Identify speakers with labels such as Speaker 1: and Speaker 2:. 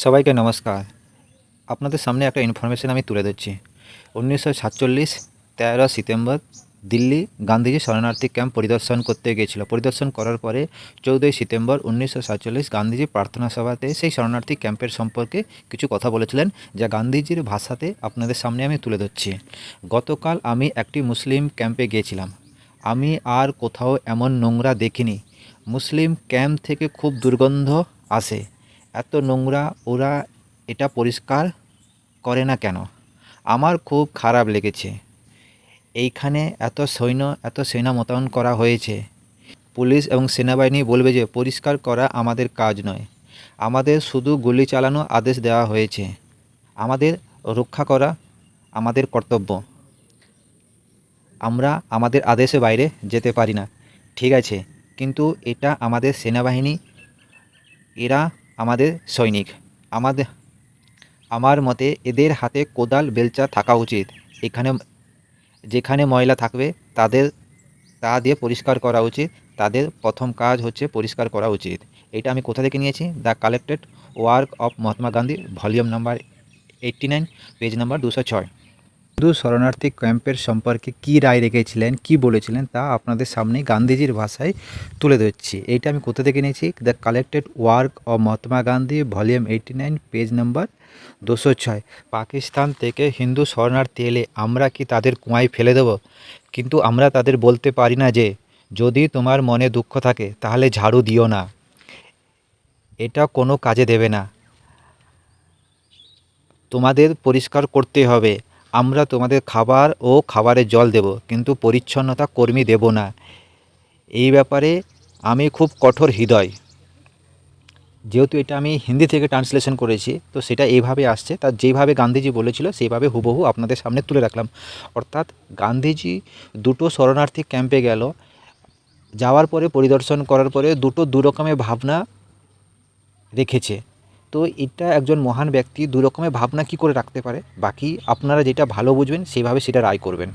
Speaker 1: সবাইকে নমস্কার। আপনাদের সামনে একটা ইনফরমেশন আমি তুলে ধরছি। 1947 13 সেপ্টেম্বর দিল্লি গান্ধীজি শরণার্থী ক্যাম্প পরিদর্শন করতে গিয়েছিল। পরিদর্শন করার পরে 14 সেপ্টেম্বর 1947 গান্ধীজি প্রার্থনা সভাতে সেই শরণার্থী ক্যাম্পের সম্পর্কে কিছু কথা বলেছিলেন, যা গান্ধীজির ভাষাতে আপনাদের সামনে আমি তুলে ধরছি। গতকাল আমি একটি মুসলিম ক্যাম্পে গিয়েছিলাম। আমি আর কোথাও এমন নোংরা দেখিনি। মুসলিম ক্যাম্প থেকে খুব দুর্গন্ধ আসে। এত নোংরা, ওরা এটা পরিষ্কার করে না কেন? আমার খুব খারাপ লেগেছে। এইখানে এত সেনা মোতায়েন করা হয়েছে। পুলিশ এবং সেনাবাহিনী বলবে যে পরিষ্কার করা আমাদের কাজ নয়, আমাদের শুধু গুলি চালানো আদেশ দেওয়া হয়েছে। আমাদের রক্ষা করা আমাদের কর্তব্য। আমরা আমাদের আদেশের বাইরে যেতে পারি না, ঠিক আছে, কিন্তু এটা আমাদের সেনাবাহিনী, এরা আমাদের সৈনিক। আমার মতে এদের হাতে কোদাল বেলচা থাকা উচিত। এখানে যেখানে ময়লা থাকবে তাদের তা দিয়ে পরিষ্কার করা উচিত। তাদের প্রথম কাজ হচ্ছে পরিষ্কার করা উচিত। এটা আমি কোথা থেকে নিয়েছি? The collected work of Mahatma Gandhi, volume number 89, page number 206। Hindu শরণার্থী ক্যাম্পের সম্পর্কে কী রায় রেখেছিলেন, কী বলেছিলেন, তা আপনাদের সামনে গান্ধীজির ভাষায় তুলে ধরছি। এইটা আমি কোথা থেকে নিয়েছি? The collected work of Mahatma Gandhi, volume 89, page number 206। Pakistan থেকে হিন্দু শরণার্থী এলে আমরা কি তাদের কুয়ায় ফেলে দেব? কিন্তু আমরা তাদের বলতে পারি না যে যদি তোমার মনে দুঃখ থাকে তাহলে ঝাড়ু দিও না, এটা কোনো কাজে দেবে না, তোমাদের পরিষ্কার করতে হবে। আমরা তোমাদের খাবার ও খাবারের জল দেব, কিন্তু পরিচ্ছন্নতা কর্মী দেব না। এই ব্যাপারে আমি খুব কঠোর হৃদয়। যেহেতু এটা আমি হিন্দি থেকে ট্রান্সলেশন করেছি, তো সেটা এইভাবে আসছে, তার যেইভাবে গান্ধীজি বলেছিল সেইভাবে হুবহু আপনাদের সামনে তুলে রাখলাম। অর্থাৎ গান্ধীজি দুটো শরণার্থী ক্যাম্পে গেল, যাওয়ার পরে পরিদর্শন করার পরে দু রকমের ভাবনা রেখেছে। তো এটা একজন মহান ব্যক্তি দু রকমের ভাবনা কী করে রাখতে পারে? বাকি আপনারা যেটা ভালো বুঝবেন সেইভাবে সেটা রায় করবেন।